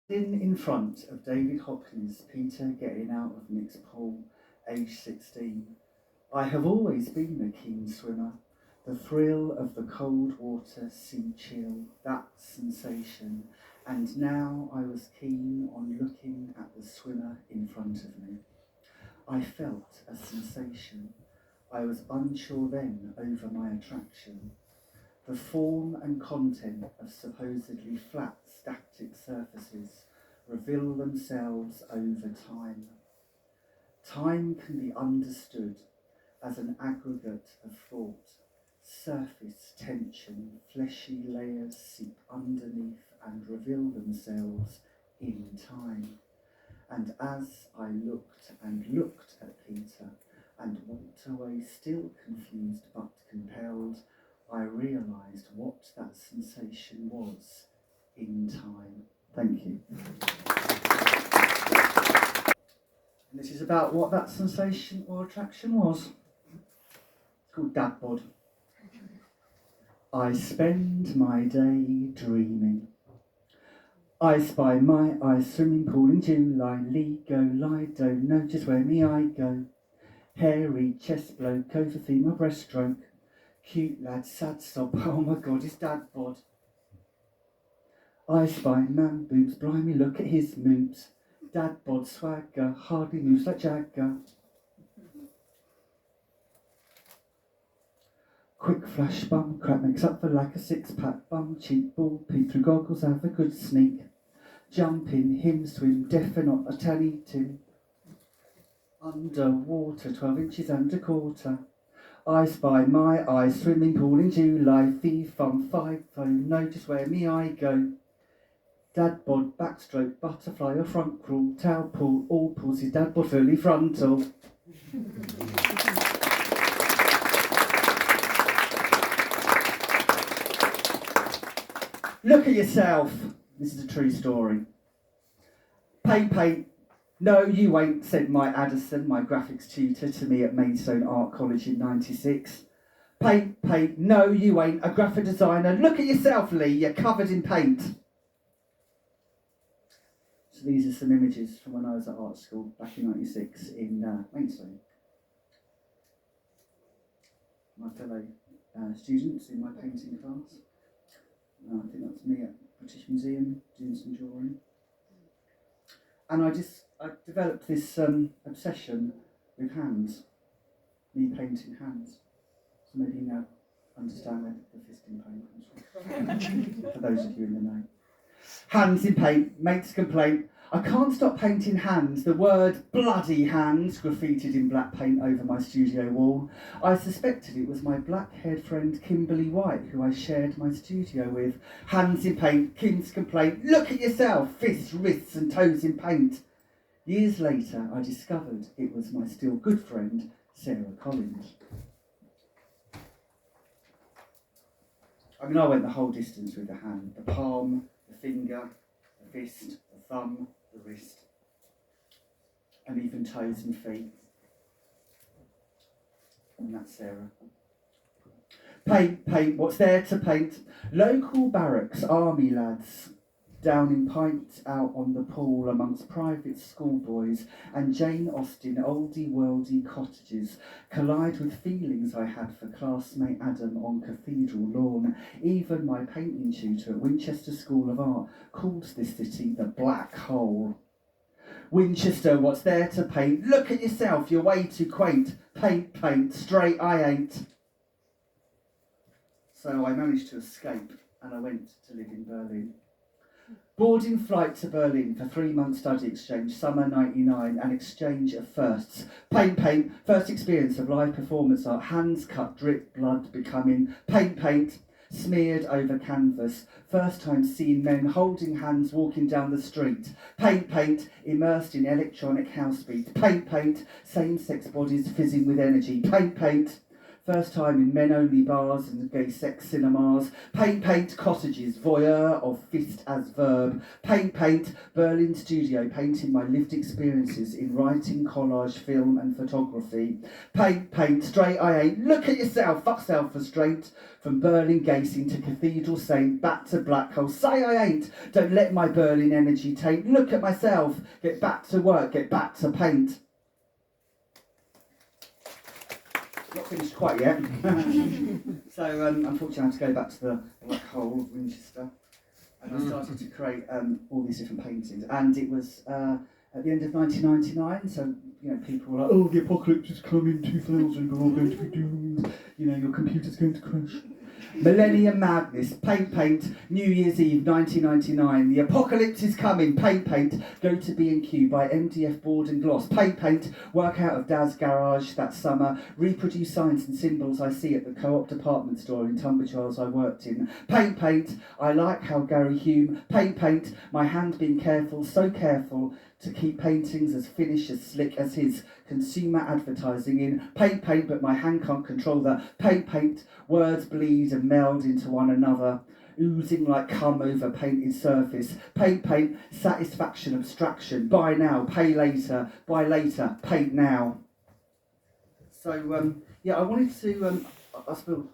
In front of David Hopkins, Peter getting out of Nick's pool, age 16. I have always been a keen swimmer. The thrill of the cold water, sea chill, that sensation. And now I was keen on looking at the swimmer in front of me. I felt a sensation. I was unsure then over my attraction. The form and content of supposedly flat static surfaces reveal themselves over time. Time can be understood as an aggregate of thought. Surface tension, fleshy layers seep underneath and reveal themselves in time. And as I looked and looked at Peter and walked away still confused but compelled, I realised what that sensation was in time. Thank you. And this is about what that sensation or attraction was. It's called Dad Bod. I spend my day dreaming. I spy my eyes swimming pool in July. Ligo, Lido, notice where me I go. Hairy chest bloke, over female breaststroke. Cute lad, sad sob, oh my god, it's Dad Bod. I spy man boobs, blimey look at his moves. Dad Bod swagger, hardly moves like Jagger. Quick flash bum crack makes up for lack of six-pack. Bum cheek ball peep through goggles, have a good sneak. Jump in, him swim, deaf and not a tan eating. Underwater, 12 inches and a quarter. I spy my eyes, swimming pool in July. Fee fum, 5 phone, notice where me I go. Dad Bod, backstroke, butterfly or front crawl. Towel pull, all pulls his Dad Bod fully frontal. Look at yourself. This is a true story. Pay. No, you ain't, said my Addison, my graphics tutor, to me at Maidstone Art College in '96. Pay, no, you ain't, a graphic designer. Look at yourself, Lee, you're covered in paint. So these are some images from when I was at art school back in '96 in Maidstone. My fellow students in my painting class. I think that's me at British Museum doing some drawing. And I developed this obsession with hands, me painting hands. So maybe you now understand where the fisting paint comes from. For those of you in the know. Hands in paint, mate's complaint. I can't stop painting hands. The word bloody hands graffitied in black paint over my studio wall. I suspected it was my black-haired friend Kimberly White, who I shared my studio with. Hands in paint, Kim's complaint. Look at yourself, fists, wrists and toes in paint. Years later, I discovered it was my still good friend, Sarah Collins. I mean, I went the whole distance with the hand. The palm, the finger, the fist, the thumb, the wrist, and even toes and feet. And that's Sarah. Paint, what's there to paint? Local barracks, army lads, down in Pint, out on the pool amongst private schoolboys and Jane Austen oldie-worldy cottages collide with feelings I had for classmate Adam on Cathedral Lawn. Even my painting tutor at Winchester School of Art calls this city the Black Hole. Winchester, what's there to paint? Look at yourself, you're way too quaint. Paint, straight I ain't. So I managed to escape and I went to live in Berlin. Boarding flight to Berlin for 3-month study exchange, summer '99, an exchange of firsts. Paint, first experience of live performance art, hands cut, drip, blood becoming. Paint, smeared over canvas. First time seeing men holding hands walking down the street. Paint, immersed in electronic house beat. Paint, same-sex bodies fizzing with energy. Paint, First time in men-only bars and gay sex cinemas. Paint, cottages, voyeur of fist as verb. Paint, Berlin studio, painting my lived experiences in writing, collage, film and photography. Paint, straight I ain't, look at yourself, fuck self-restraint. From Berlin Gacing to Cathedral Saint, back to Black Hole, say I ain't, don't let my Berlin energy taint. Look at myself, get back to work, get back to paint. Not finished quite yet. So unfortunately I had to go back to the Black Hole of Winchester, and I started to create all these different paintings, and it was at the end of 1999, so people were like, oh, the apocalypse is coming, 2000, we're all going to be doomed, your computer's going to crash. Millennium Madness, Paint, New Year's Eve 1999, the apocalypse is coming, Paint, go to B&Q, buy MDF board and gloss, Paint, work out of Dad's garage that summer, reproduce signs and symbols I see at the Co-op department store in Tunbridge Wells I worked in, Paint, I like how Gary Hume, Paint, my hand being careful, so careful, to keep paintings as finished, as slick as his consumer advertising in paint, but my hand can't control that paint, words bleed and meld into one another, oozing like cum over painted surface, paint, satisfaction, abstraction, buy now, pay later, buy later, paint now. So, I wanted to, I suppose,